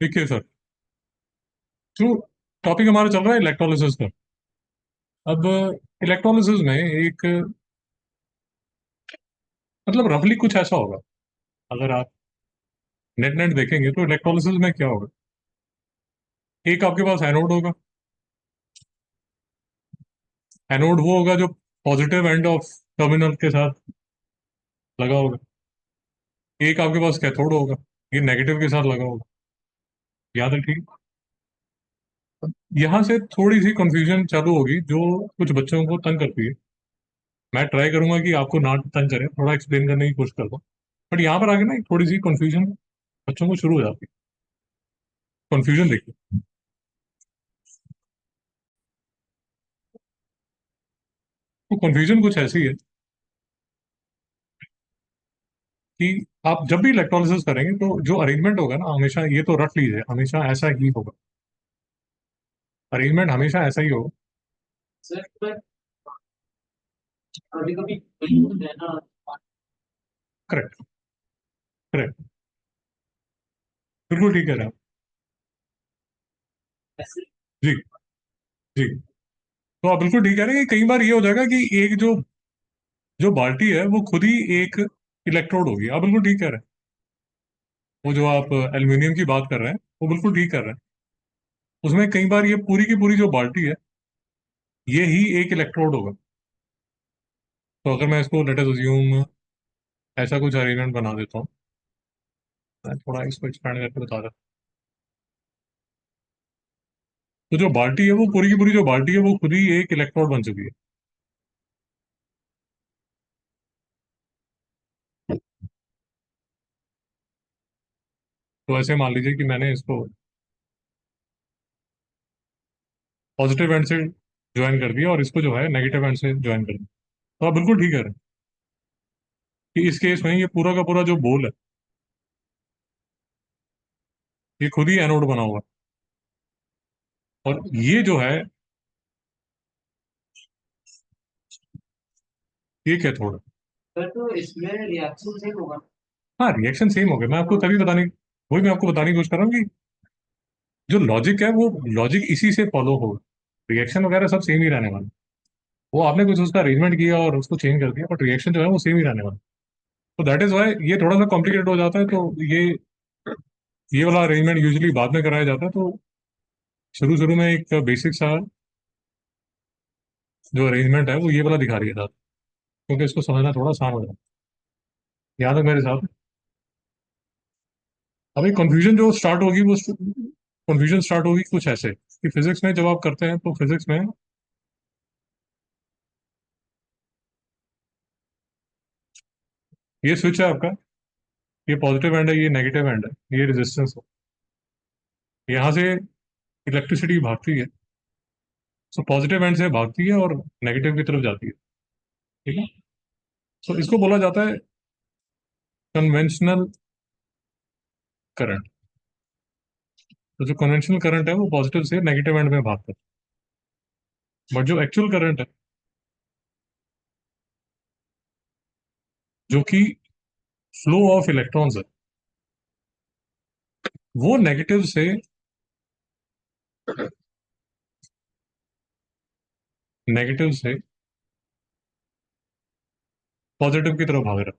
देखिए सर, जो टॉपिक हमारा चल रहा है इलेक्ट्रोलिसिस का। अब इलेक्ट्रोलिसिस में एक मतलब रफली कुछ ऐसा होगा। अगर आप नेट नेट देखेंगे तो इलेक्ट्रोलिसिस में क्या होगा। एक आपके पास एनोड होगा। एनोड वो होगा जो पॉजिटिव एंड ऑफ टर्मिनल के साथ लगा होगा। एक आपके पास कैथोड होगा, ये नेगेटिव के साथ लगा होगा। याद है? ठीक। यहाँ से थोड़ी सी कंफ्यूजन चालू होगी जो कुछ बच्चों को तंग करती है। मैं ट्राई करूंगा कि आपको ना तंग करें, थोड़ा एक्सप्लेन करने की कोशिश करूंगा। बट यहाँ पर आगे ना एक थोड़ी सी कंफ्यूजन बच्चों को शुरू हो जाती है। कंफ्यूजन देखिए। तो कंफ्यूजन कुछ ऐसी है कि आप जब भी इलेक्ट्रोलिसिस करेंगे तो जो अरेंजमेंट होगा ना, हमेशा ये तो रख लीजिए, हमेशा ऐसा ही होगा। अरेंजमेंट हमेशा ऐसा ही होगा। करेक्ट। करेक्ट। बिल्कुल ठीक कह रहे हैं आप। जी। जी। तो आप बिल्कुल ठीक कह रहे हैं कि कई बार ये हो जाएगा कि एक जो जो बाल्टी है वो खुद ही एक इलेक्ट्रोड होगी। आप बिल्कुल ठीक कह रहे हैं। वो जो आप एल्यूमिनियम की बात कर रहे हैं वो बिल्कुल ठीक कर रहे हैं। उसमें कई बार ये पूरी की पूरी जो बाल्टी है ये ही एक इलेक्ट्रोड होगा। तो अगर मैं इसको लेट अस अज्यूम ऐसा कुछ अरेंजमेंट बना देता हूँ। मैं थोड़ा इसको एक्सपेंड करके बता रहा हूँ। तो जो बाल्टी है वो पूरी की पूरी जो बाल्टी है वो खुद ही एक इलेक्ट्रोड बन चुकी है। तो ऐसे मान लीजिए कि मैंने इसको पॉजिटिव एंड से ज्वाइन कर दिया और इसको जो है नेगेटिव एंड से ज्वाइन कर दिया। तो आप बिल्कुल ठीक है कि इस केस में ये पूरा का पूरा जो बोल है ये खुद ही एनोड बना हुआ है। और ये जो है ये कैथोड है। सर तो इसमें रिएक्शन सेम होगा। हाँ, रिएक्शन सेम हो गया। मैं आपको तभी बताने वही मैं आपको बताने की कोशिश कर रहा हूँ कि जो लॉजिक है वो लॉजिक इसी से फॉलो हो। रिएक्शन वगैरह सब सेम ही रहने वाला। वो आपने कुछ उसका अरेंजमेंट किया और उसको चेंज कर दिया, बट रिएक्शन जो है वो सेम ही रहने वाला। तो दैट इज वाई ये थोड़ा सा कॉम्प्लिकेटेड हो जाता है। तो ये वाला अरेंजमेंट यूजुअली बाद में कराया जाता है। तो शुरू शुरू में एक बेसिक सा जो अरेंजमेंट है वो ये वाला दिखा दिया जाता है, क्योंकि इसको समझना थोड़ा आसान हो जाता है। यहाँ तक मेरे साथ। अभी कंफ्यूजन जो स्टार्ट होगी वो कंफ्यूजन स्टार्ट होगी कुछ ऐसे कि फिजिक्स में जब आप करते हैं तो फिजिक्स में ये स्विच है आपका, ये पॉजिटिव एंड है, ये नेगेटिव एंड है, ये रेजिस्टेंस है। यहाँ से इलेक्ट्रिसिटी भागती है। सो पॉजिटिव एंड से भागती है और नेगेटिव की तरफ जाती है। ठीक है। सो इसको बोला जाता है कन्वेंशनल करंट। तो जो कन्वेंशनल करंट है वो पॉजिटिव से नेगेटिव एंड में भागता है। बट जो एक्चुअल करंट है जो कि फ्लो ऑफ इलेक्ट्रॉन्स है वो नेगेटिव से पॉजिटिव की तरफ भाग रहा है।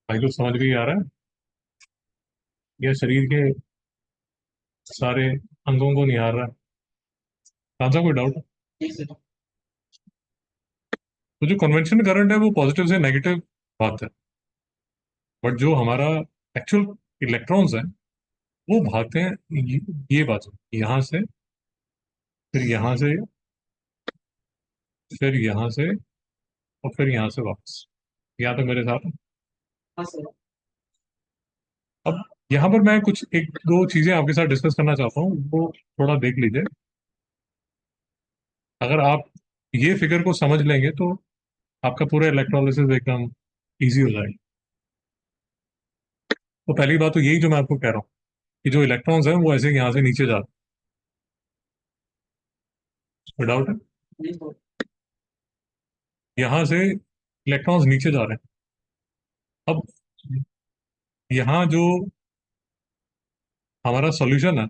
भाई को समझ भी आ रहा है या शरीर के सारे अंगों को निहार रहा है? कौन सा कोई डाउट है? तो जो कन्वेंशनल करंट है वो पॉजिटिव से नेगेटिव भागता है। बट जो हमारा एक्चुअल इलेक्ट्रॉन्स हैं वो भागते हैं ये बाजू, यहाँ से, फिर यहाँ से, फिर यहाँ से, और फिर यहाँ से वापस। यहाँ तक मेरे साथ है? हाँ सर। अब यहाँ पर मैं कुछ एक दो चीजें आपके साथ डिस्कस करना चाहता हूँ, वो थोड़ा देख लीजिए। अगर आप ये फिगर को समझ लेंगे तो आपका पूरा इलेक्ट्रोलिसिस एकदम इजी हो जाएगा। तो पहली बात तो यही जो मैं आपको कह रहा हूँ कि जो इलेक्ट्रॉन्स हैं वो ऐसे यहाँ से नीचे जा रहे हैं। डाउट है? यहाँ से इलेक्ट्रॉन्स नीचे जा रहे हैं। अब यहाँ जो हमारा सॉल्यूशन है,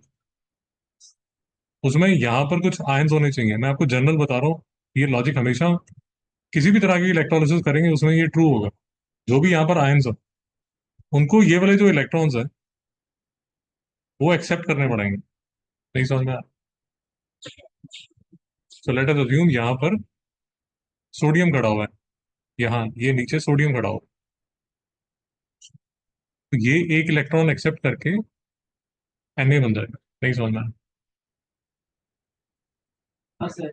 उसमें यहाँ पर कुछ आयंस होने चाहिए। मैं आपको जनरल बता रहा हूँ, ये लॉजिक हमेशा किसी भी तरह की इलेक्ट्रोलिसिस करेंगे उसमें ये ट्रू होगा। जो भी यहाँ पर आयंस है, उनको ये वाले जो इलेक्ट्रॉन्स है वो एक्सेप्ट करने पड़ेंगे। नहीं समझ में? सो लेट अस अज्यूम यहाँ पर सोडियम खड़ा हुआ है, यहाँ ये नीचे सोडियम खड़ा हुआ है। तो ये एक इलेक्ट्रॉन एक्सेप्ट करके Na बन जाएगा। नहीं समझ में आया? हाँ सर।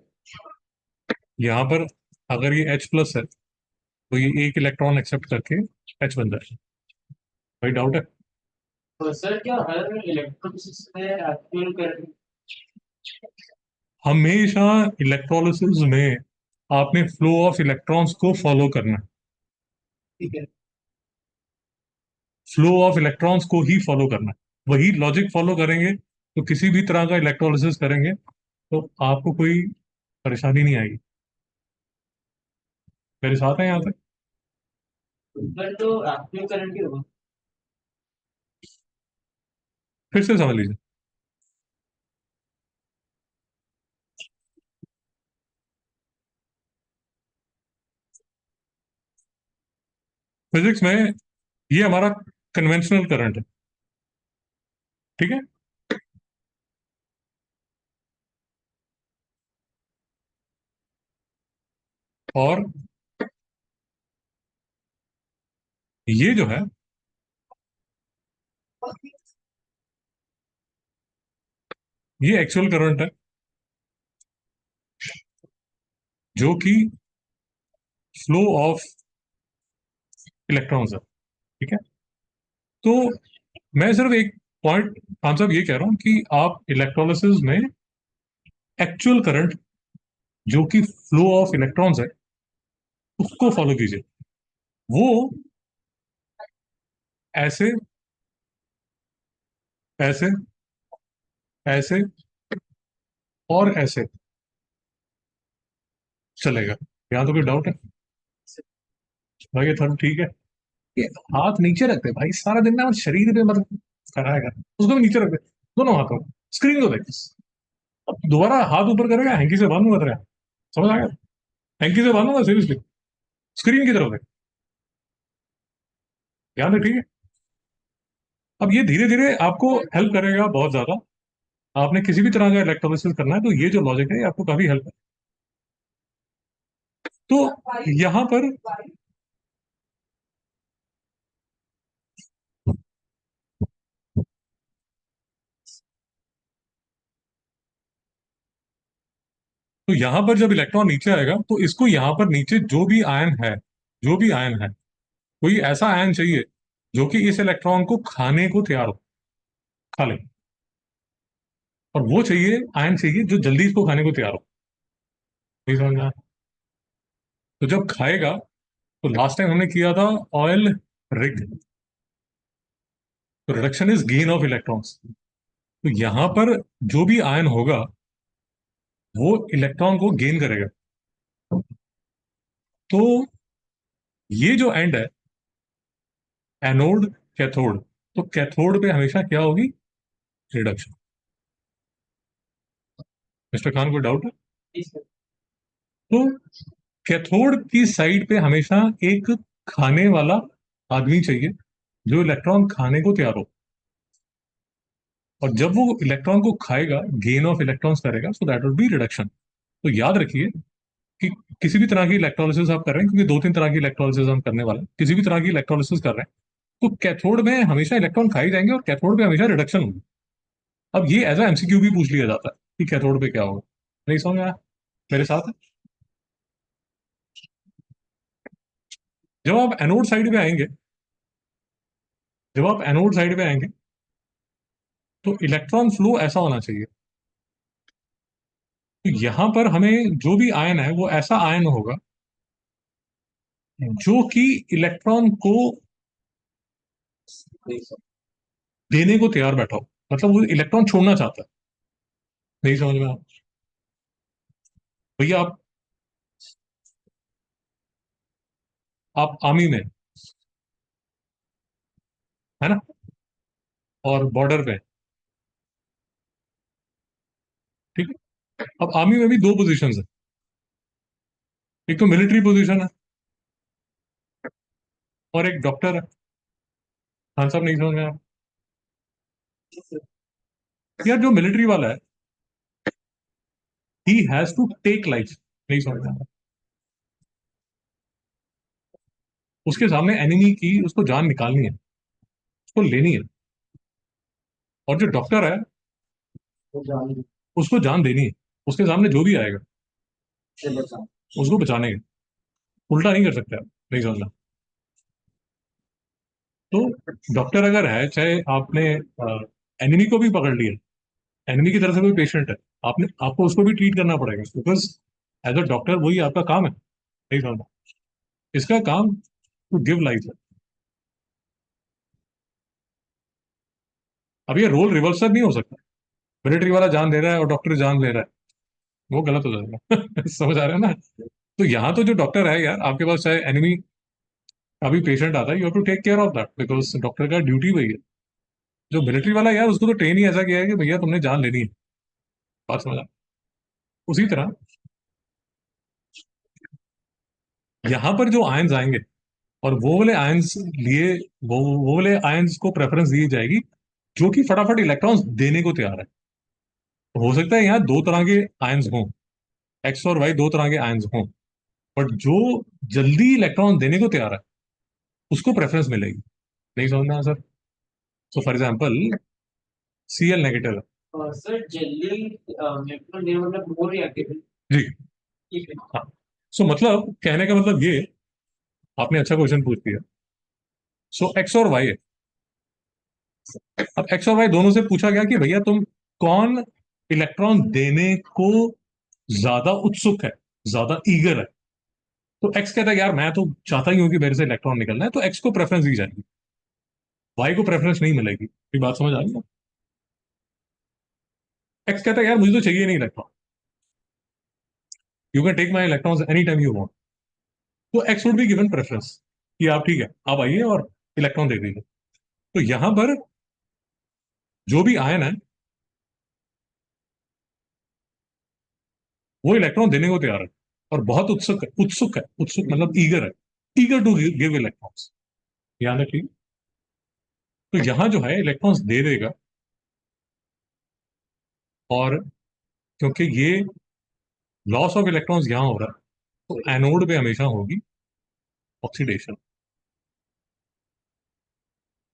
यहाँ पर अगर ये H प्लस है तो ये एक इलेक्ट्रॉन एक्सेप्ट करके H बन जाएगा। कोई डाउट है? तो सर क्या हर इलेक्ट्रोलिसिस में एक्चुअल करंट? हमेशा इलेक्ट्रोलिसिस में आपने फ्लो ऑफ इलेक्ट्रॉन्स को फॉलो करना है। ठीक है। फ्लो ऑफ इलेक्ट्रॉन्स को ही फॉलो करना है, वही लॉजिक फॉलो करेंगे तो किसी भी तरह का इलेक्ट्रोलिसिस करेंगे तो आपको कोई परेशानी नहीं आएगी। मेरे साथ है यहाँ पे? फिर तो एक्टिव करंट ही होगा। फिर से समझ लीजिए। फिजिक्स में ये हमारा कन्वेंशनल करंट है। ठीक है। और ये जो है, ये एक्चुअल करंट है जो कि फ्लो ऑफ इलेक्ट्रॉन्स है। ठीक है। तो मैं सिर्फ एक पॉइंट आंसर ये कह रहा हूं कि आप इलेक्ट्रोलिसिस में एक्चुअल करंट जो कि फ्लो ऑफ इलेक्ट्रॉन्स है उसको फॉलो कीजिए। वो ऐसे, ऐसे, ऐसे और ऐसे चलेगा। यहाँ तो कोई डाउट है? भाई ये थर्ड ठीक है। ये हाथ नीचे रखते भाई, सारा दिन ना वो शरीर पे मतलब कराएगा, उसको भी नीचे रख दे, दोनों हाथों को। स्क्रीन को देख। अब दोबारा हाथ ऊपर करेगा, हैंकी से बांधूंगा तेरा। समझ आ गया? हैंकी से बांधूंगा सीरियसली। स्क्रीन की तरफ देख। ध्यान दे, ठीक है? अब ये धीरे धीरे आपको हेल्प करेगा बहुत ज्यादा। आपने किसी भी तरह का इलेक्ट्रोलिसिस करना है तो ये जो लॉजिक है ये आपको काफी हेल्प है। तो यहाँ पर, तो यहाँ पर जब इलेक्ट्रॉन नीचे आएगा तो इसको यहाँ पर नीचे जो भी आयन है, जो भी आयन है, कोई ऐसा आयन चाहिए जो कि इस इलेक्ट्रॉन को खाने को तैयार हो, खा ले। और वो चाहिए, आयन चाहिए जो जल्दी इसको खाने को तैयार हो। नहीं समझ में आया? तो जब खाएगा, तो लास्ट टाइम हमने किया था ऑयल रिग, तो reduction is gain of electrons. तो यहां पर जो भी आयन होगा वो इलेक्ट्रॉन को गेन करेगा। तो ये जो एंड है, एनोड, कैथोड, तो कैथोड पे हमेशा क्या होगी? रिडक्शन। मिस्टर खान, कोई डाउट है? तो कैथोड की साइड पे हमेशा एक खाने वाला आदमी चाहिए जो इलेक्ट्रॉन खाने को तैयार हो। और जब वो इलेक्ट्रॉन को खाएगा, गेन ऑफ इलेक्ट्रॉन्स करेगा, so that would be reduction. तो याद रखिए कि किसी भी तरह की इलेक्ट्रोलिसिस आप कर रहे हैं, क्योंकि दो तीन तरह की इलेक्ट्रोलिसिस हम करने वाले हैं, किसी भी तरह की इलेक्ट्रोलिसिस कर रहे हैं तो कैथोड में हमेशा इलेक्ट्रॉन खाई जाएंगे और कैथोड पे हमेशा रिडक्शन होगी। अब ये एज एमसीक्यू भी पूछ लिया जाता है कि कैथोड पे क्या होगा। नहीं समझ में आया? मेरे साथ है? जब आप एनोड साइड पे आएंगे, जब आप एनोड साइड पे आएंगे तो इलेक्ट्रॉन फ्लो ऐसा होना चाहिए। तो यहां पर हमें जो भी आयन है वो ऐसा आयन होगा जो कि इलेक्ट्रॉन को देने को तैयार बैठा हो, मतलब वो इलेक्ट्रॉन छोड़ना चाहता है। नहीं समझ में आप? भैया आप आर्मी में, है ना, और बॉर्डर पे। ठीक है। अब आर्मी में भी दो पोजीशंस है। एक तो मिलिट्री पोजीशन है, और एक डॉक्टर है। खान साहब नहीं समझ में आया? यार जो मिलिट्री वाला है, he has to take life. नहीं समझ में आया? उसके सामने एनिमी की उसको जान निकालनी है, उसको लेनी है। और जो डॉक्टर है, उसको जान देनी है। उसके सामने जो भी आएगा, उसको बचाने है। उल्टा नहीं कर सकते आप। नहीं समझना। तो डॉक्टर अगर है, चाहे आपने एनिमी को भी पकड़ लिया, एनिमी की तरफ से कोई पेशेंट है, आपने आपको उसको भी ट्रीट करना पड़ेगा, बिकॉज एज अ डॉक्टर वही आपका काम है। नहीं समझना। इसका काम टू गिव लाइफ है। अब ये रोल रिवर्सल नहीं हो सकता। मिलिट्री वाला जान दे रहा है और डॉक्टर जान ले रहा है, वो गलत हो जाएगा। समझ आ रहा है ना? तो यहाँ तो जो डॉक्टर है यार, आपके पास चाहे एनिमी का भी पेशेंट आता है, you have to take care of that, because doctor का ड्यूटी वही है। जो मिलिट्री वाला है यार, उसको तो ट्रेन ही ऐसा किया है कि भैया तुमने जान लेनी है। बात समझ आ? उसी तरह यहाँ पर जो आयंस आएंगे, और वो वाले आयंस लिए, वो वाले आयंस को प्रेफरेंस दी जाएगी जो कि फटाफट इलेक्ट्रॉन्स देने को तैयार है। तो हो सकता है यहाँ दो तरह के आयंस हों, एक्स और वाई दो तरह के आयंस हों, बट जो जल्दी इलेक्ट्रॉन देने को तैयार है, उसको प्रेफरेंस मिलेगी। नहीं समझना sir? So for example, Cl negative है। सर जल्दी इलेक्ट्रॉन देने मतलब मोर रिएक्टिव है। जी। ठीक है। हाँ। सो मतलब कहने का मतलब ये, आपने अच्छा क्वेश्चन पूछ दिया। सो एक्स और वाई है। अब एक्स और वाई दोनों से पूछा गया कि भैया तुम कौन इलेक्ट्रॉन देने को ज्यादा उत्सुक है, ज्यादा ईगर है। तो एक्स कहता है यार मैं तो चाहता ही हूं कि मेरे से इलेक्ट्रॉन निकलना है, तो एक्स को प्रेफरेंस दी जाएगी, वाई को प्रेफरेंस नहीं मिलेगी। ये बात समझ आ रही है? एक्स कहता है यार मुझे तो चाहिए नहीं electron, you can take my electrons any time you want. तो X would be given preference कि आप ठीक है, आप आइए और इलेक्ट्रॉन दे दीजिए। तो यहां पर जो भी आयन है, वो इलेक्ट्रॉन देने को तैयार है, और बहुत उत्सुक है, उत्सुक है, उत्सुक मतलब ईगर है, ईगर टू गिव इलेक्ट्रॉन्स। याद रखिए। तो यहां जो है इलेक्ट्रॉन्स दे देगा। और क्योंकि ये लॉस ऑफ इलेक्ट्रॉन्स यहां हो रहा है, तो एनोड पे हमेशा होगी ऑक्सीडेशन।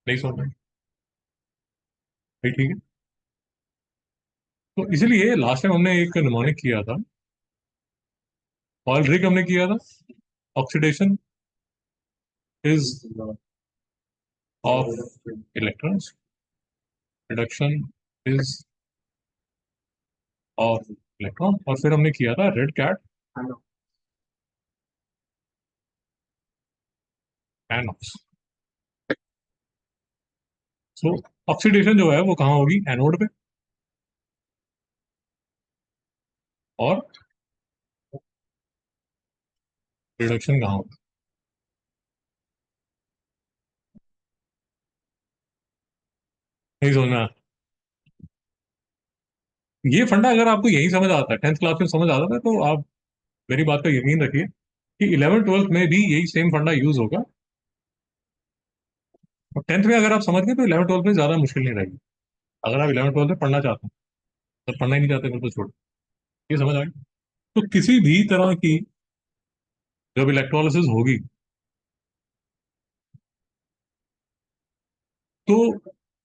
नहीं समझ में? भाई ठीक है। तो इसलिए लास्ट टाइम हमने एक निमोनिक किया था, ऑयल रिग हमने किया था। Oxidation is of electrons, reduction is of electron. और फिर हमने किया था रेड कैट एनॉक्स। सो ऑक्सीडेशन जो है वो कहाँ होगी? एनोड पे। और रिडक्शन कहाँ होगी? नहीं समझना। ये फंडा अगर आपको यही समझ आता है, 10th क्लास में समझ आता है, तो आप मेरी बात का यकीन रखिए कि 11th 12th में भी यही सेम फंडा यूज होगा। और 10th में अगर आप समझ गए तो 11th 12th में ज्यादा मुश्किल नहीं रहेगी। अगर आप 11th 12th में पढ़ना चाहते हैं, तो पढ़ना ही नहीं चाहते फिर तो छोड़। ये समझ आ गई? तो किसी भी तरह की जब इलेक्ट्रोलिसिस होगी, तो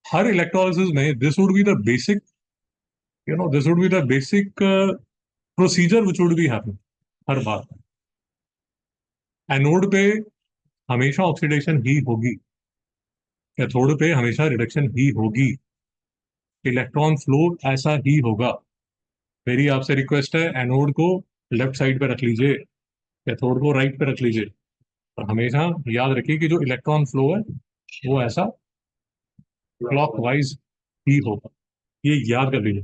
हर इलेक्ट्रोलिसिस में this would be the basic, this would be the basic procedure which would be happen her bar. Anode पे हमेशा ऑक्सीडेशन ही होगी, कैथोड पे हमेशा रिडक्शन ही होगी। इलेक्ट्रॉन फ्लो ऐसा ही होगा। मेरी आपसे रिक्वेस्ट है, एनोड को लेफ्ट साइड पे रख लीजिए, कैथोड को राइट पे रख लीजिए। और हमेशा याद रखिए कि जो इलेक्ट्रॉन फ्लो है, वो ऐसा क्लॉकवाइज ही होगा। ये याद कर लीजिए।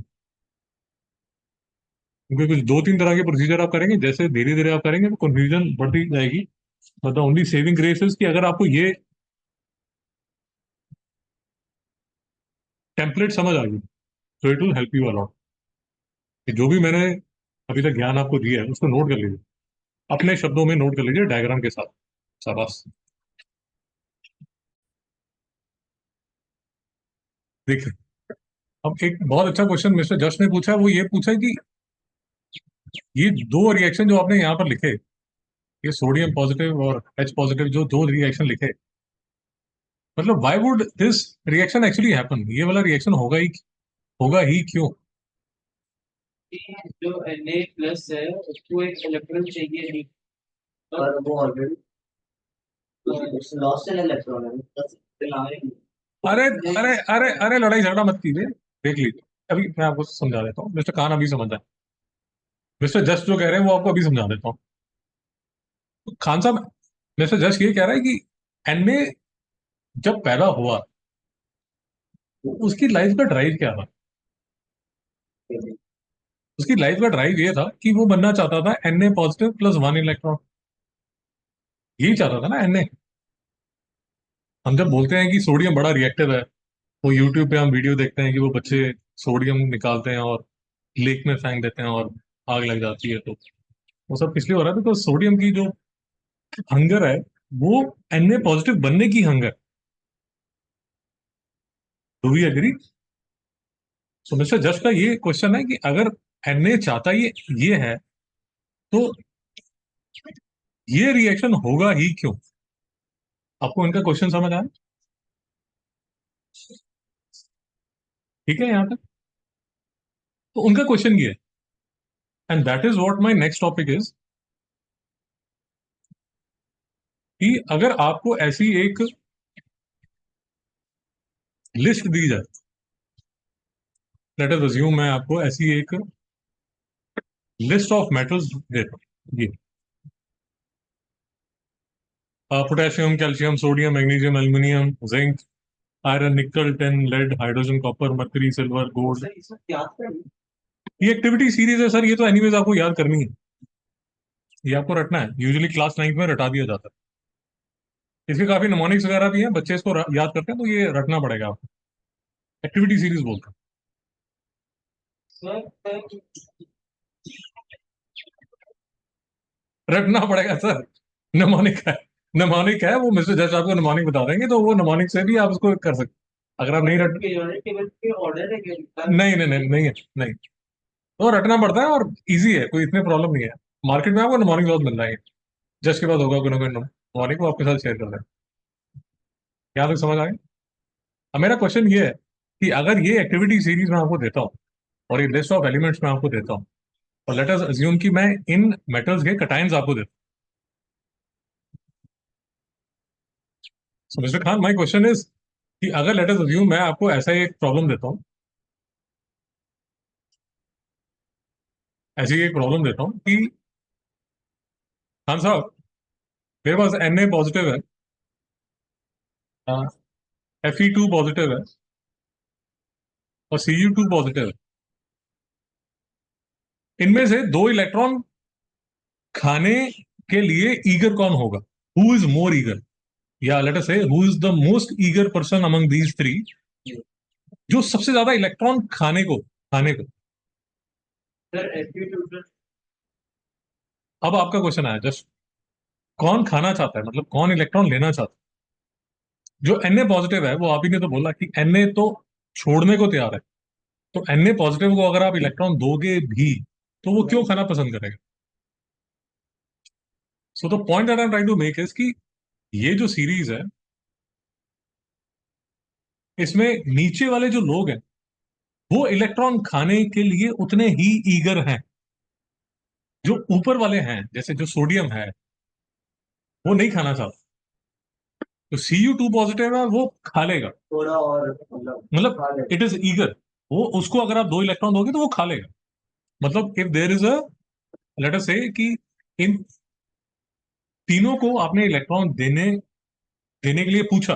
क्योंकि कुछ दो तीन तरह के प्रोसीजर आप करेंगे, जैसे धीरे धीरे आप करेंगे तो कंफ्यूजन बढ़ती जाएगी। मतलब ओनली सेविंग ग्रेस इज कि अगर आपको ये टेम्पलेट समझ आ गई, तो it will help you a lot. जो भी मैंने अभी तक ज्ञान आपको दिया है उसको नोट कर लीजिए, अपने शब्दों में नोट कर लीजिए डायग्राम के साथ। शाबाश। देखिए, अब एक बहुत अच्छा क्वेश्चन मिस्टर जश ने पूछा है, वो ये पूछा है कि ये दो रिएक्शन जो आपने यहाँ पर लिखे, ये सोडियम पॉजिटिव और एच पॉजिटिव जो दो रिएक्शन लिखे, मतलब why would this reaction actually happen, ये वाला रिएक्शन होगा ही क्यों? जो Na प्लस है उसको एक इलेक्ट्रॉन चाहिए नहीं, और वो ऑलरेडी लॉस्ट है इलेक्ट्रॉन है, बस दिलाने की। अरे अरे अरे अरे, लड़ाई झगड़ा मत कीजिए, देख लीजिए। अभी मैं आपको समझा देता हूँ, मिस्टर खान अभी समझ है, मिस्टर जस्ट जो कह रहे हैं वो आपको अभी समझा देता हूँ। तो खान साहब, मिस्टर जस्ट ये कह रहा है कि एनए जब पैदा हुआ तो उसकी लाइफ का ड्राइव क्या था? उसकी लाइफ का ड्राइव ये था कि वो बनना चाहता था N A positive plus one electron, यही चाहता था ना एनए। हम जब बोलते हैं कि सोडियम बड़ा रिएक्टिव है, वो यूट्यूब पे हम वीडियो देखते हैं कि वो बच्चे सोडियम निकालते हैं और लेक में फेंक देते हैं और आग लग जाती है, तो वो सब किस लिए हो रहा है? बिकॉज सोडियम की जो हंगर है वो एनए पॉजिटिव बनने की hunger. Do we agree? So mister just का ये क्वेश्चन है कि अगर एनए चाहता ये है, तो ये रिएक्शन होगा ही क्यों? आपको इनका क्वेश्चन समझ आया? ठीक है यहाँ तक? तो उनका क्वेश्चन ये है, and that is what my next topic is, कि अगर आपको ऐसी एक लिस्ट दी जाए, लेट अस अज्यूम मैं आपको ऐसी एक लिस्ट ऑफ मेटल्स देता हूं, ये potassium, calcium, sodium, magnesium, aluminium, zinc, iron, nickel, tin, lead, hydrogen, copper, mercury, silver, gold. Sir इसमें याद कर। ये एक्टिविटी सीरीज है सर, ये तो एनीवेज आपको याद करनी है, ये आपको रटना है, यूजुअली क्लास 9 में रटा दिया जाता है। इसके काफी निमोनिक्स वगैरह भी हैं, बच्चे इसको याद करते हैं, तो ये रटना पड़ेगा आपको, एक्टिविटी सीरीज बोलते सर हैं, रटना पड़ेगा सर। निमोनिक है, निमोनिक है वो, मिस्टर जज आपको निमोनिक बता देंगे, तो वो निमोनिक से भी आप उसको कर सकते हैं। अगर आप नहीं रट पीरियोडिक टेबल के ऑर्डर है क्या? नहीं नहीं नहीं नहीं है, नहीं, तो रटना पड़ता है और इजी है, कोई इतनी प्रॉब्लम नहीं है। मार्केट में आपको निमोनिक बहुत मिल जाएंगे, जज के पास होगा कोई ना कोई निमोनिक, वो आपके साथ शेयर कर दें। क्या तक समझ आ गया? अब मेरा क्वेश्चन ये है कि अगर ये एक्टिविटी सीरीज मैं आपको देता हूँ और ये लिस्ट ऑफ एलिमेंट्स मैं आपको देता हूँ, और लेट अस अज्यूम कि मैं इन मेटल्स के कटायंस आपको देता हूँ। Mister Khan, my question is कि अगर लेट अस अज्यूम मैं आपको ऐसा एक प्रॉब्लम देता हूँ, ऐसी एक प्रॉब्लम देता हूँ कि खान साहब, मेरे पास एन ए पॉजिटिव है, Fe2 पॉजिटिव है और Cu2 पॉजिटिव है। इनमें से दो इलेक्ट्रॉन खाने के लिए ईगर कौन होगा? हु इज मोर ईगर, या लेट अस से who is the most eager person among these three, जो सबसे ज्यादा इलेक्ट्रॉन खाने को। सर Fe2 अब आपका क्वेश्चन आया जस्ट, कौन खाना चाहता है, मतलब कौन इलेक्ट्रॉन लेना चाहता है? जो एन ए पॉजिटिव है, वो आप ही ने तो बोला कि एन ए तो छोड़ने को तैयार है, तो एन ए पॉजिटिव को अगर आप इलेक्ट्रॉन दोगे भी, तो वो क्यों खाना पसंद करेगा? So the point that I am trying to make is कि ये जो सीरीज है, इसमें नीचे वाले जो लोग हैं वो इलेक्ट्रॉन खाने के लिए उतने ही ईगर हैं, जो ऊपर वाले हैं जैसे जो सोडियम है वो नहीं खाना चाहता। तो Cu2 पॉजिटिव है, वो खा लेगा, थोड़ा और मतलब इट इज ईगर, वो उसको अगर आप दो इलेक्ट्रॉन दोगे तो वो खा लेगा। मतलब if there is a, let us से कि इन तीनों को आपने इलेक्ट्रॉन देने देने के लिए पूछा,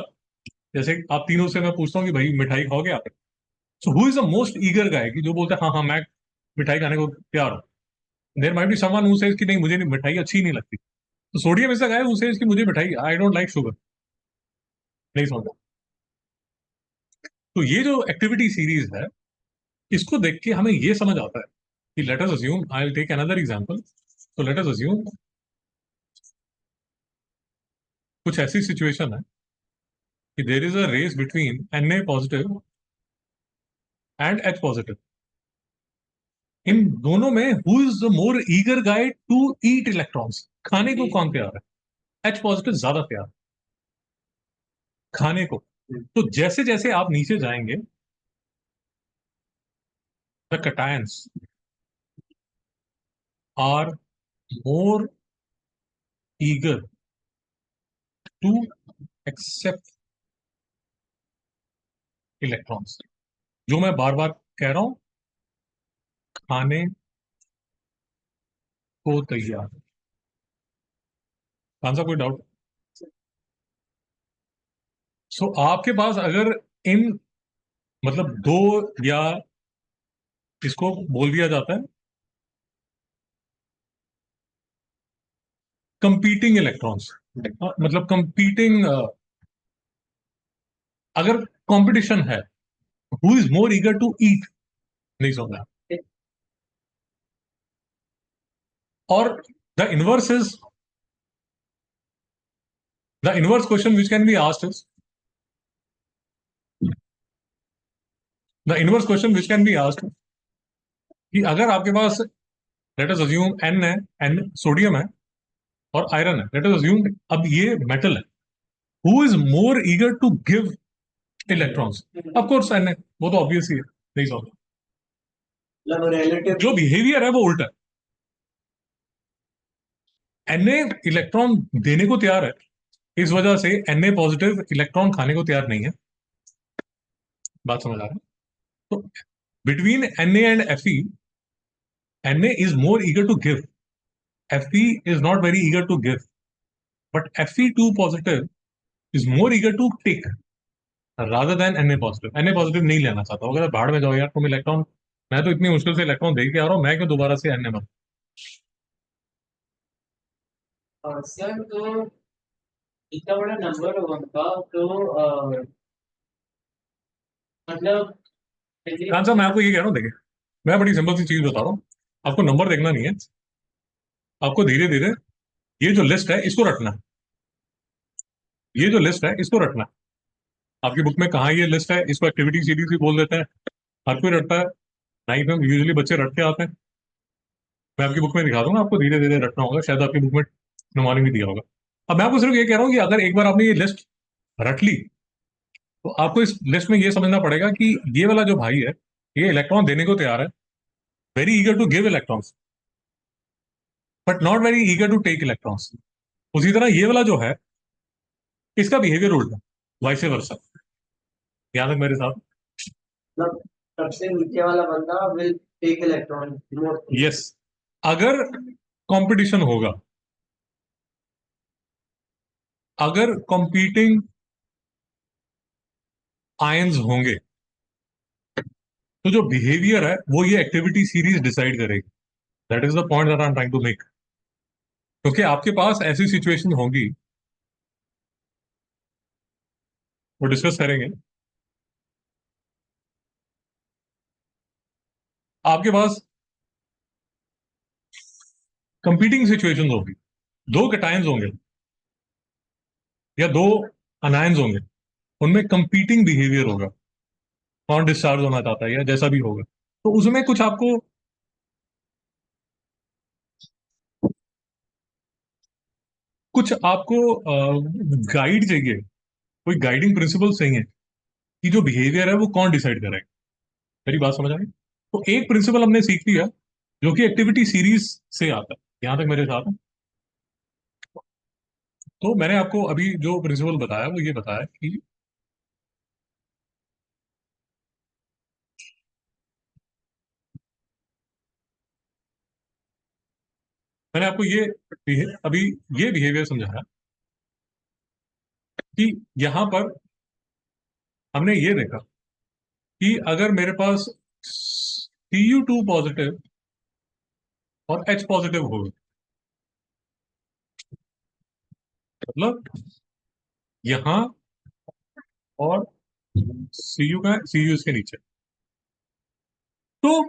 जैसे आप तीनों से मैं पूछता हूँ कि भाई मिठाई खाओगे आप, so who is the most eager guy, कि जो बोलता है हाँ हाँ मैं मिठाई खाने को तैयार हूँ। There might be someone who says कि नहीं, मुझे नहीं, मिठाई अच्छी नहीं लगती। तो sodium is the guy who says कि मुझे मिठाई, आई डोंट लाइक शुगर। नहीं समझ? तो ये जो एक्टिविटी सीरीज है, इसको देख के हमें ये समझ आता है कि let us assume, I will take another example. तो लेट अस अज्यूम कुछ ऐसी सिचुएशन है कि there is a race between Na positive and H positive. इन दोनों में who is the more eager guy to eat electrons? खाने को कौन तैयार है? H पॉजिटिव ज्यादा तैयार है खाने को। तो जैसे जैसे आप नीचे जाएंगे, the cations are more eager to accept electrons. जो मैं बार बार कह रहा हूं, खाने को तैयार। कौन सा कोई डाउट? सो आपके पास अगर इन मतलब दो, या इसको बोल दिया जाता है कंपीटिंग इलेक्ट्रॉन्स, मतलब कंपीटिंग, अगर कंपटीशन है, who is more eager to eat, नहीं समझा? और the inverse is, the inverse question which can be asked is, the inverse question which can be asked कि अगर आपके पास, लेट अस अज्यूम एन है, एन सोडियम है और आयरन है, लेट अस अज्यूम अब ये मेटल है, who is more eager to give electrons? Of course N है, वो तो ऑब्वियस ही है, नहीं समझ? मतलब रिलेटिव जो बिहेवियर है वो उल्टा है। एन इलेक्ट्रॉन देने को तैयार है, इस वजह से Na पॉजिटिव इलेक्ट्रॉन खाने को तैयार नहीं है। बात समझ आ रहा है? तो between Na and Fe, Na is more eager to give, Fe is not very eager to give, but Fe2 positive is more eager to take rather than Na positive. Na positive नहीं लेना चाहता, अगर भाड़ में जाओ यार तुम electron, मैं तो इतनी मुश्किल से इलेक्ट्रॉन दे के आ रहा हूँ, मैं क्यों दोबारा से Na में? सर तो इतना बड़ा नंबर होगा उनका तो मतलब कौन सा? मैं आपको ये कह रहा हूँ, देखिए मैं बड़ी सिंपल सी चीज बता रहा हूँ, आपको नंबर देखना नहीं है, आपको धीरे धीरे ये जो लिस्ट है इसको रखना है, ये जो लिस्ट है इसको रखना है। आपकी बुक में कहाँ ये लिस्ट है? इसको एक्टिविटी सीरीज भी बोल देते हैं, हर कोई रटता है, नाइन्थ में यूजुअली बच्चे रट के आते हैं। मैं आपकी बुक में दिखा दूंगा, आपको धीरे धीरे रटना होगा, शायद आपकी बुक में नंबरिंग भी दिया होगा। अब मैं आपको सिर्फ ये कह रहा हूँ कि अगर एक बार आपने ये लिस्ट रट ली, तो आपको इस लिस्ट में ये समझना पड़ेगा कि ये वाला जो भाई है, ये इलेक्ट्रॉन देने को तैयार है, very eager to give electrons, but not very eager to take electrons. उसी तरह ये वाला जो है, इसका बिहेवियर उल्टा, वाइस वर्सा। याद है मेरे साथ? मतलब सबसे नीचे वाला बंदा will take electron more. Yes. अगर कंपटीशन होगा, अगर कंपीटिंग आयंस होंगे, तो जो बिहेवियर है वो ये एक्टिविटी सीरीज डिसाइड करेगी। That is the point that I am trying to make. क्योंकि आपके पास ऐसी सिचुएशन होगी, वो डिस्कस करेंगे, आपके पास कंपीटिंग सिचुएशन होगी, दो कैटायंस होंगे या दो अनायंस होंगे, उनमें कंपीटिंग बिहेवियर होगा, कौन डिस्चार्ज होना चाहता है या जैसा भी होगा। तो उसमें कुछ आपको गाइड चाहिए, कोई गाइडिंग प्रिंसिपल चाहिए कि जो बिहेवियर है वो कौन डिसाइड करेगा। मेरी बात समझ आई? तो एक प्रिंसिपल हमने सीख लिया, जो कि एक्टिविटी सीरीज से आता है। यहां तक मेरे साथ है? तो मैंने आपको अभी जो प्रिंसिपल बताया वो ये बताया कि मैंने आपको ये अभी ये बिहेवियर समझाया कि यहां पर हमने ये देखा कि अगर मेरे पास Cu2 पॉजिटिव और H पॉजिटिव होगा, मतलब यहां और सीयू का सीयू इसके नीचे। तो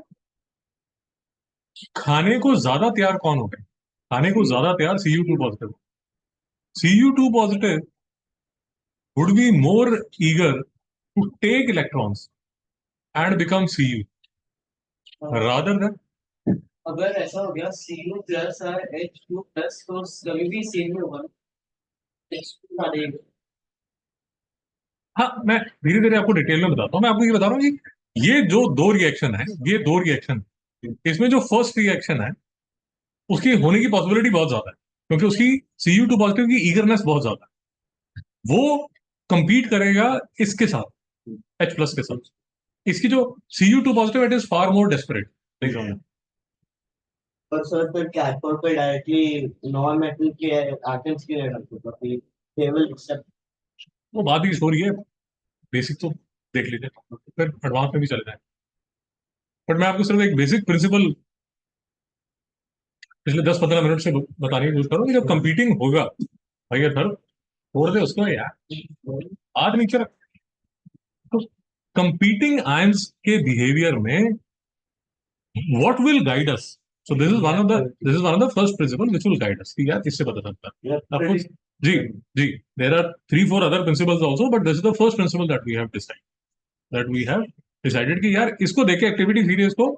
खाने को ज्यादा तैयार कौन हो गए? खाने को ज्यादा तैयार Cu2 positive. Cu2 positive would be more eager to take electrons and become Cu rather than। अगर ऐसा हो गया Cu प्लस और H2 प्लस, तो कभी भी सेम ही होगा, H2 देगा। हाँ, मैं धीरे धीरे आपको डिटेल में बताता हूँ। मैं आपको ये बता रहा हूँ कि ये जो दो रिएक्शन है, ये दो रिएक्शन, इसमें जो फर्स्ट रिएक्शन है उसकी होने की पॉसिबिलिटी बहुत ज्यादा है, क्योंकि उसकी Cu2 पॉजिटिव की ईगरनेस बहुत ज्यादा है। वो कंपीट करेगा इसके साथ, H प्लस के साथ। इसकी जो Cu2 positive, it is far more desperate. पर सर फिर कैथोड पे डायरेक्टली नॉन मेटल के एटम्स की डालते हैं, फिर दे विल एक्सेप्ट। वो बात ही हो रही है, बेसिक तो देख लीजिए, फिर एडवांस में भी चले जाए। बट मैं आपको सिर्फ एक बेसिक प्रिंसिपल पिछले 10-15 मिनट से बताने की कोशिश करूँ कि जब कंपीटिंग होगा, भैया सर छोड़ दे उसको यार, हाथ नीचे रख। तो कंपीटिंग आयंस के बिहेवियर में what will guide us? So this is one of the first principle which will guide us कि यार इससे पता चलता है आपको। जी, जी, there are 3-4 other principles also, but this is the first principle that we have decided कि यार इसको देख के एक्टिविटी सीरीज को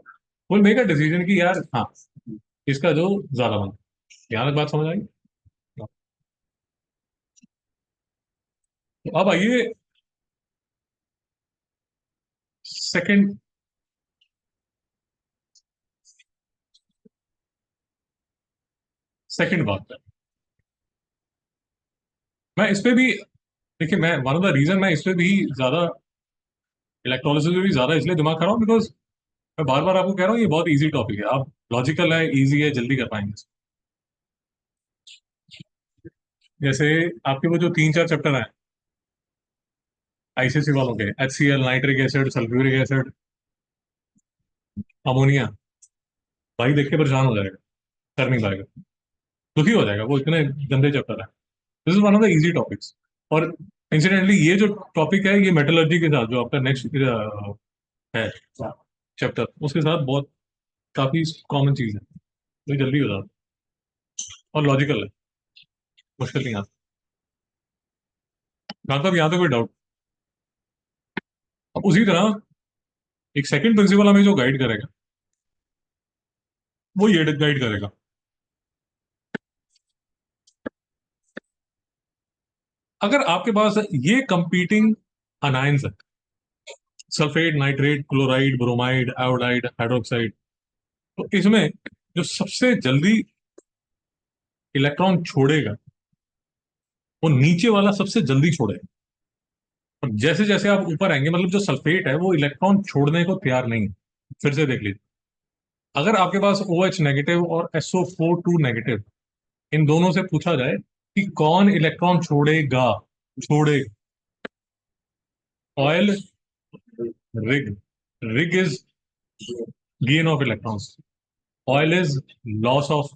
विल मेक अ डिसीजन कि यार हाँ, इसका जो ज्यादा मन। यहाँ तक बात समझ आई? तो अब आइए सेकंड सेकंड बात है। मैं इस पे भी, देखिए, मैं वन ऑफ द रीजन मैं इस पे भी ज्यादा, इलेक्ट्रोलिसिस में भी ज्यादा इसलिए दिमाग खा रहा हूँ बिकॉज मैं बार बार आपको कह रहा हूँ ये बहुत इजी टॉपिक है। आप लॉजिकल है, इजी है, जल्दी कर पाएंगे। जैसे आपके वो जो 3-4 चैप्टर हैं आईसीएससी वालों के, HCl, nitric acid, sulphuric acid, ammonia, भाई देख के परेशान हो जाएगा, कर नहीं पाएगा, दुखी हो जाएगा, वो इतने गंदे चैप्टर है। This is one of the easy topics. और इंसिडेंटली ये जो टॉपिक है ये मेटलर्जी के साथ जो आपका नेक्स्ट है चैप्टर, उसके साथ बहुत काफी कॉमन चीज है, तो जल्दी हो जाता है और लॉजिकल है, मुश्किल नहीं आता। मतलब यहाँ तो कोई डाउट। अब उसी तरह एक सेकंड प्रिंसिपल हमें जो गाइड करेगा, वो ये गाइड करेगा। अगर आपके पास ये कंपीटिंग अनायंस है, sulphate, nitrate, chloride, bromide, iodide, hydroxide, तो इसमें जो सबसे जल्दी इलेक्ट्रॉन छोड़ेगा वो नीचे वाला सबसे जल्दी छोड़ेगा। और जैसे जैसे आप ऊपर आएंगे, मतलब जो सल्फेट है वो इलेक्ट्रॉन छोड़ने को तैयार नहीं है। फिर से देख लीजिए, अगर आपके पास OH नेगेटिव और SO42 नेगेटिव, इन दोनों से पूछा जाए कि कौन इलेक्ट्रॉन छोड़ेगा, छोड़े, oil, rig. Rig is gain of electrons, oil is loss of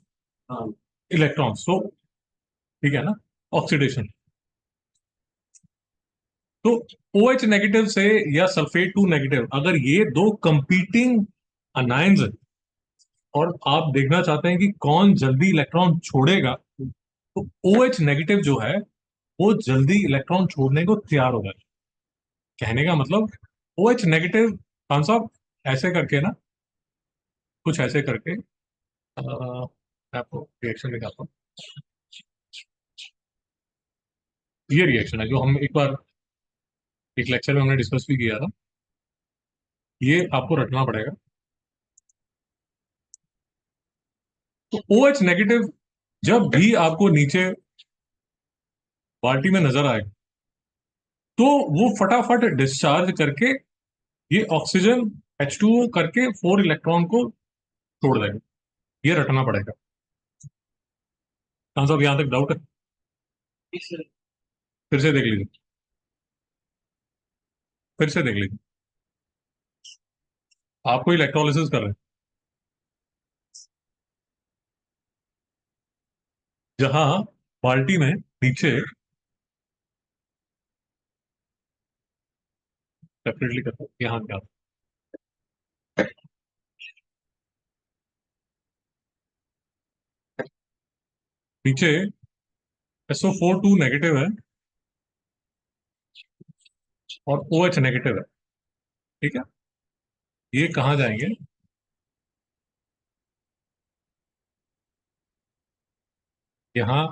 electrons. तो ठीक है ना, ऑक्सीडेशन। तो OH नेगेटिव से या सल्फेट 2 नेगेटिव, अगर ये दो कंपीटिंग अनायंस है और आप देखना चाहते हैं कि कौन जल्दी इलेक्ट्रॉन छोड़ेगा, तो OH नेगेटिव जो है वो जल्दी इलेक्ट्रॉन छोड़ने को तैयार होगा। कहने का मतलब OH नेगेटिव, खान साहब, ऐसे करके ना, कुछ ऐसे करके मैं आपको रिएक्शन दिखाता हूँ। ये रिएक्शन है जो हम एक बार एक लेक्चर में हमने डिस्कस भी किया था, ये आपको रटना पड़ेगा। तो OH नेगेटिव जब भी आपको नीचे बाल्टी में नजर आए, तो वो फटाफट डिस्चार्ज करके ये ऑक्सीजन H2O करके 4 इलेक्ट्रॉन को छोड़ देगा। ये रटना पड़ेगा। कहाँ साहब, यहाँ तक डाउट है? फिर से देख लीजिए, फिर से देख लीजिए। आपको इलेक्ट्रोलिसिस कर रहे हैं, जहां बाल्टी में नीचे सेपरेटली करता हूँ। यहाँ क्या पीछे SO4 2 नेगेटिव है और OH नेगेटिव है। ठीक है, ये कहाँ जाएंगे? यहाँ,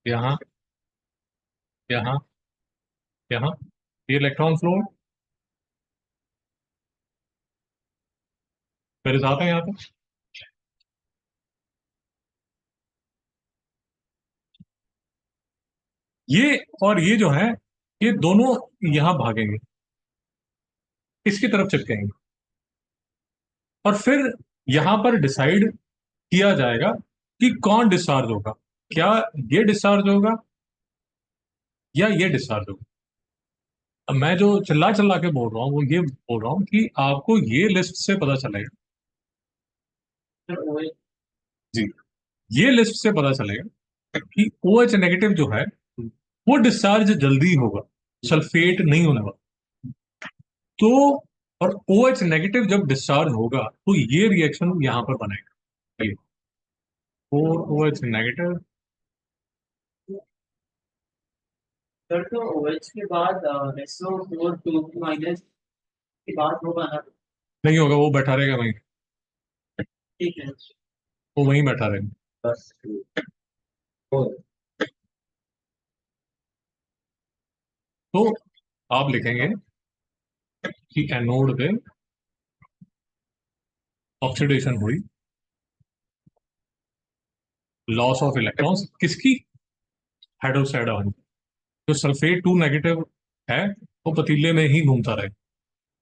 यहाँ, यहाँ, यहाँ। ये इलेक्ट्रॉन फ्लो मेरे साथ है यहाँ पे। ये और ये जो है, ये दोनों यहाँ भागेंगे, इसकी तरफ चिपकेंगे, और फिर यहाँ पर डिसाइड किया जाएगा कि कौन डिस्चार्ज होगा। क्या ये डिस्चार्ज होगा या ये डिस्चार्ज होगा? अब मैं जो चिल्ला चिल्ला के बोल रहा हूँ वो ये बोल रहा हूँ कि आपको ये लिस्ट से पता चलेगा। फिर OH जी, ये लिस्ट से पता चलेगा कि OH नेगेटिव जो है वो डिस्चार्ज जल्दी होगा, सल्फेट नहीं होने वाला। तो और OH नेगेटिव जब डिस्चार्ज होगा तो ये रिएक्शन यहां पर बनेगा, ये 4 OH नेगेटिव। फिर तो OH के बाद SO4 2 माइनस के बाद होगा ना। नहीं होगा, वो बैठा रहेगा वहीं, ठीक है। वो वहीं बैठा रहेगा। बस हो तो आप लिखेंगे कि एनोड पे ऑक्सीडेशन हुई, लॉस ऑफ इलेक्ट्रॉन्स किसकी? Hydroxide ion. जो सल्फेट 2 नेगेटिव है वो पतीले में ही घूमता रहे,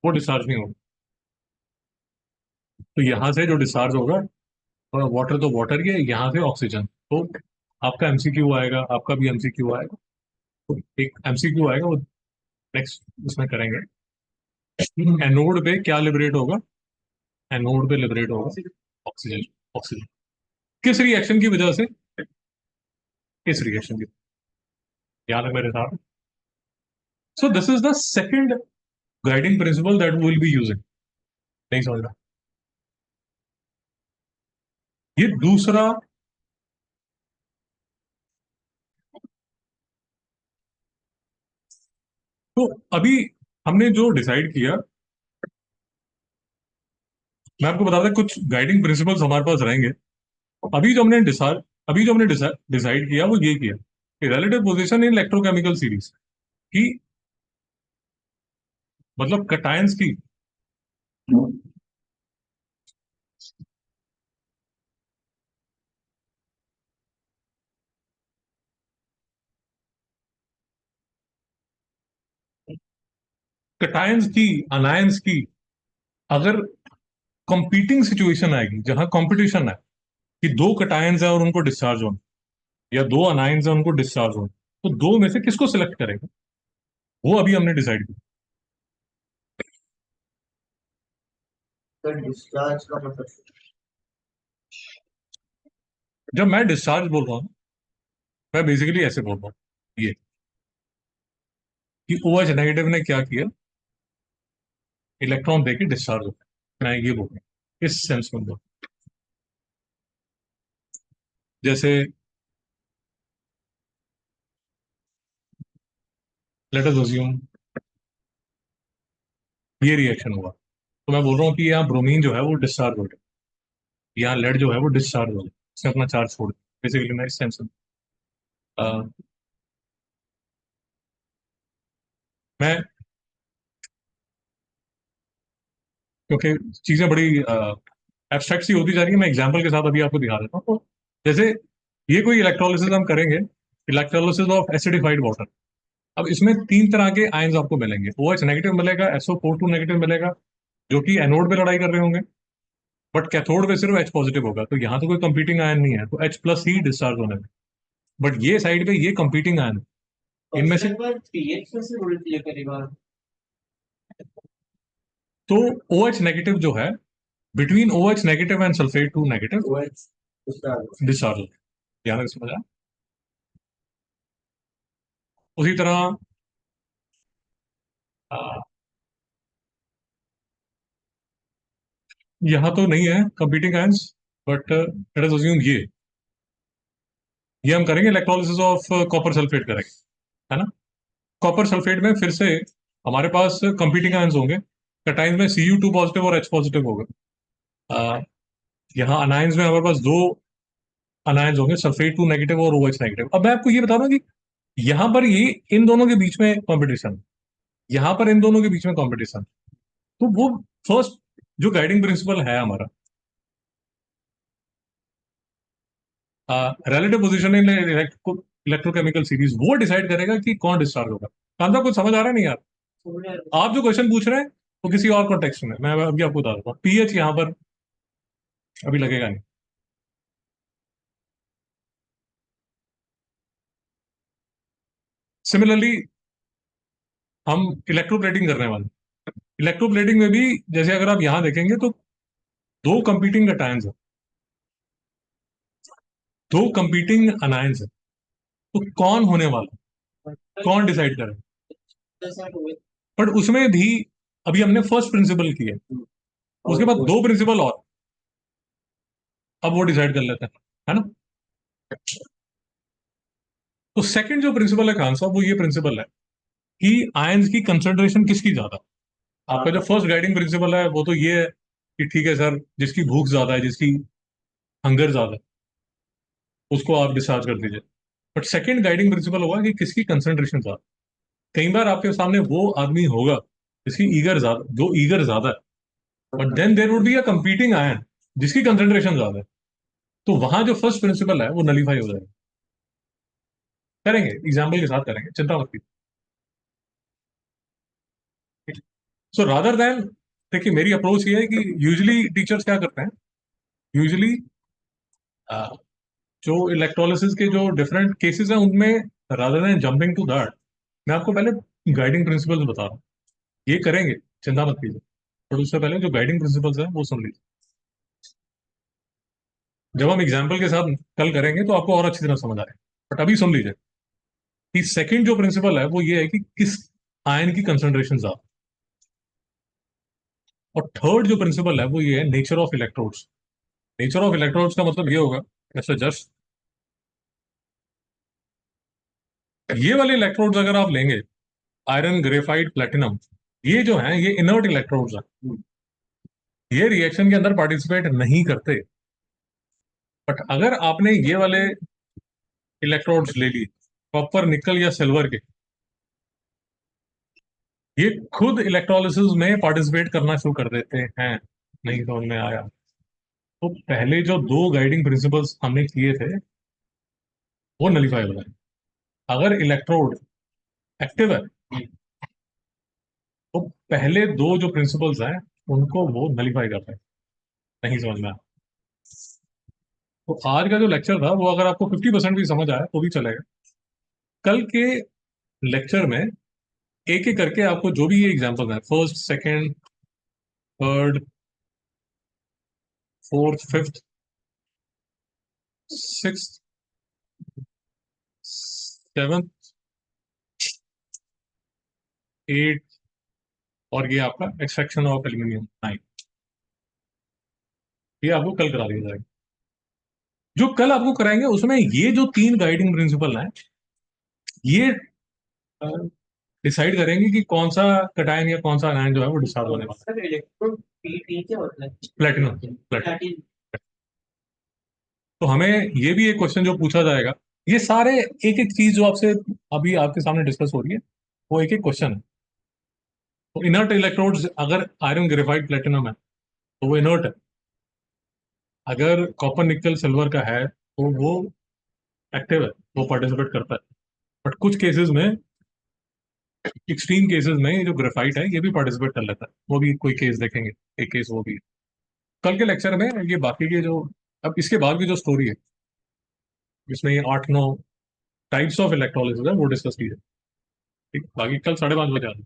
वो डिस्चार्ज नहीं होगा। तो यहाँ से जो डिस्चार्ज होगा, वाटर तो वाटर ही है, यहाँ से ऑक्सीजन। तो आपका एमसीक्यू आएगा, आपका भी एमसीक्यू आएगा। तो एक एमसीक्यू आएगा, वो नेक्स्ट उसमें करेंगे। एनोड पे क्या लिबरेट होगा? एनोड पे लिबरेट होगा ऑक्सीजन। ऑक्सीजन किस रिएक्शन की वजह से? इस रिएक्शन की, याद है मेरे साथ। So this is the second guiding principle that we will be using. नहीं समझ रहा? ये दूसरा। तो अभी हमने जो डिसाइड किया, मैं आपको बता दें कुछ गाइडिंग प्रिंसिपल्स हमारे पास रहेंगे। अभी जो हमने डिसाइड अभी जो हमने डिसाइड किया वो ये किया कि relative position in electrochemical series की, मतलब कटायंस की। कटायंस की, अनायंस की, अगर कंपीटिंग सिचुएशन आएगी जहां कंपटीशन है कि दो कटायंस है और उनको डिस्चार्ज होना, या दो अनायंस है उनको डिस्चार्ज होना, तो दो में से किसको सिलेक्ट करेगा? वो अभी हमने डिसाइड किया। तो डिस्चार्ज का मतलब जब मैं डिस्चार्ज बोल रहा हूँ, मैं बेसिकली ऐसे बोल रहा हूँ ये कि OH नेगेटिव ने क्या किया, इलेक्ट्रॉन देके डिस्चार्ज होता है, मैं ये बोल रहा हूँ इस सेंस में बोल। जैसे लेट अस अज्यूम ये रिएक्शन हुआ, तो मैं बोल रहा हूँ कि यहाँ ब्रोमीन जो है वो डिस्चार्ज हो गया, यहाँ लेड जो है वो डिस्चार्ज हो गया, उसने अपना चार्ज छोड़ दिया। बेसिकली मैं इस सेंस में मैं, क्योंकि चीजें बड़ी एब्स्ट्रैक्ट सी होती जा रही है, मैं एग्जांपल के साथ अभी आपको दिखा देता हूँ। तो जैसे ये कोई इलेक्ट्रोलिसिस हम करेंगे, इलेक्ट्रोलिसिस ऑफ एसिडिफाइड वाटर। अब इसमें तीन तरह के आयंस आपको मिलेंगे। OH नेगेटिव मिलेगा, SO4 2 नेगेटिव मिलेगा, जो कि एनोड पे लड़ाई कर रहे होंगे, बट कैथोड पे सिर्फ H पॉजिटिव होगा, तो यहाँ तो कोई कंपीटिंग आयन नहीं है, तो H प्लस ही डिस्चार्ज होने में। बट ये साइड पे ये कंपीटिंग आयन है। इनमें से ऑप्शन पर पीएच में से उल्टी करेगा। तो OH नेगेटिव जो है, between OH negative and sulphate 2 negative OH discharge. Discharge होता है। ध्यान से समझा। उसी तरह यहाँ तो नहीं है competing ions, but let us assume ये हम करेंगे इलेक्ट्रोलिसिस ऑफ कॉपर सल्फेट करेंगे, है ना। कॉपर सल्फेट में फिर से हमारे पास कंपीटिंग आयंस होंगे। कैटायंस में Cu2 पॉजिटिव और H पॉजिटिव होगा। अ, यहाँ अनायंस में हमारे पास दो अनायंस होंगे, सल्फेट 2 नेगेटिव और OH नेगेटिव। अब मैं आपको ये बता रहा हूँ कि यहाँ पर ये इन दोनों के बीच में कंपटीशन, यहाँ पर इन दोनों के बीच में कंपटीशन, तो वो फर्स्ट जो गाइडिंग प्रिंसिपल है हमारा, relative position in electrochemical series, वो डिसाइड करेगा कि कौन डिस्चार्ज होगा। कांता कुछ समझ आ रहा है नहीं यार? आप जो क्वेश्चन पूछ रहे हैं वो किसी और कॉन्टेक्स्ट में, मैं अभी आपको बता दूंगा। पीएच यहाँ पर अभी लगेगा नहीं। सिमिलरली हम इलेक्ट्रोप्लेटिंग करने वाले, इलेक्ट्रोप्लेटिंग में भी जैसे अगर आप यहाँ देखेंगे तो दो कंपीटिंग कैटायंस है, दो कंपीटिंग अनायंस है, तो कौन होने वाला है? कौन डिसाइड करे? बट उसमें भी अभी हमने फर्स्ट प्रिंसिपल की है, उसके बाद दो प्रिंसिपल और, अब वो डिसाइड कर लेते हैं, है ना। तो सेकंड जो प्रिंसिपल है खान साहब, वो ये प्रिंसिपल है कि आयंस की कंसंट्रेशन किसकी ज्यादा। आपका जो फर्स्ट गाइडिंग प्रिंसिपल है वो तो ये है कि ठीक है सर, जिसकी भूख ज्यादा है, जिसकी हंगर ज्यादा है, उसको आप डिस्चार्ज कर दीजिए। बट सेकंड गाइडिंग प्रिंसिपल होगा कि किसकी कंसंट्रेशन ज्यादा। कई बार आपके सामने वो आदमी होगा जिसकी ईगर ज्यादा, जो ईगर ज्यादा है, but then there would be a competing ion जिसकी कंसंट्रेशन ज्यादा है, तो वहां जो फर्स्ट प्रिंसिपल है वो नलीफाई हो जाएगा। करेंगे, एग्जाम्पल के साथ करेंगे, चिंता मत कीजिए। सो रादर देन, देखिए मेरी अप्रोच ये है कि यूजली टीचर्स क्या करते हैं, यूजली जो इलेक्ट्रोलिसिस के जो डिफरेंट केसेस हैं उनमें, rather than jumping to that, मैं आपको पहले गाइडिंग प्रिंसिपल्स बता रहा हूँ। ये करेंगे, चिंता मत कीजिए, पर उससे पहले जो गाइडिंग प्रिंसिपल्स हैं वो सुन लीजिए। जब हम एग्जाम्पल के साथ कल करेंगे तो आपको और अच्छी तरह समझ आएगा, बट अभी सुन लीजिए कि सेकंड जो प्रिंसिपल है वो ये है कि किस आयन की कंसंट्रेशन ज्यादा। और थर्ड जो प्रिंसिपल है वो ये है nature of electrodes. Nature of electrodes का मतलब ये होगा, जैसे जस्ट ये वाले इलेक्ट्रोड्स अगर आप लेंगे, आयरन, ग्रेफाइट, प्लेटिनम, ये जो है ये इनर्ट इलेक्ट्रोड्स हैं, ये रिएक्शन के अंदर पार्टिसिपेट नहीं करते। बट अगर आपने ये वाले इलेक्ट्रोड्स ले लिए, कॉपर, निकल या सिल्वर के, ये खुद इलेक्ट्रोलिसिस में पार्टिसिपेट करना शुरू कर देते हैं। नहीं समझ में आया? तो पहले जो दो गाइडिंग प्रिंसिपल्स हमने किए थे वो नलीफाई हो गए। अगर इलेक्ट्रोड एक्टिव है तो पहले दो जो प्रिंसिपल्स हैं उनको वो नलीफाई करते हैं। नहीं समझ में आया? तो आज का जो लेक्चर था वो अगर आपको 50% भी समझ आया तो भी चलेगा। कल के लेक्चर में एक एक करके आपको जो भी ये एग्जांपल है, first, second, third, fourth, fifth, sixth, seventh, eight, और ये आपका एक्सट्रैक्शन ऑफ एल्यूमिनियम 9, ये आपको कल करा दिया जाएगा। जो कल आपको कराएंगे उसमें ये जो तीन गाइडिंग प्रिंसिपल हैं, ये डिसाइड करेंगे कि कौन सा कटायन या कौन सा आयन जो है वो डिस्चार्ज होने वाला सर इलेक्ट्रो पीटी क्या होता है? है। Platinum, platinum. प्लैटिन। तो हमें ये भी एक क्वेश्चन जो पूछा जाएगा, ये सारे एक एक चीज जो आपसे अभी आपके सामने डिस्कस हो रही है वो एक एक क्वेश्चन है। तो इनर्ट इलेक्ट्रोड्स, अगर आयरन, ग्रेफाइट, प्लेटिनम है तो वो इनर्ट है। अगर कॉपर, निकल, सिल्वर का है तो वो एक्टिव है, वो पार्टिसिपेट करता है। बट कुछ केसेस में, एक्सट्रीम केसेस में, ये जो ग्रेफाइट है ये भी पार्टिसिपेट कर लेता है। वो भी कोई केस देखेंगे, एक केस वो भी है। कल के लेक्चर में ये बाकी के जो, अब इसके बाद की जो स्टोरी है इसमें ये 8-9 टाइप्स ऑफ इलेक्ट्रोलिसिस है वो डिस्कस की है। ठीक, बाकी कल 5:30 बजे आ जाओ।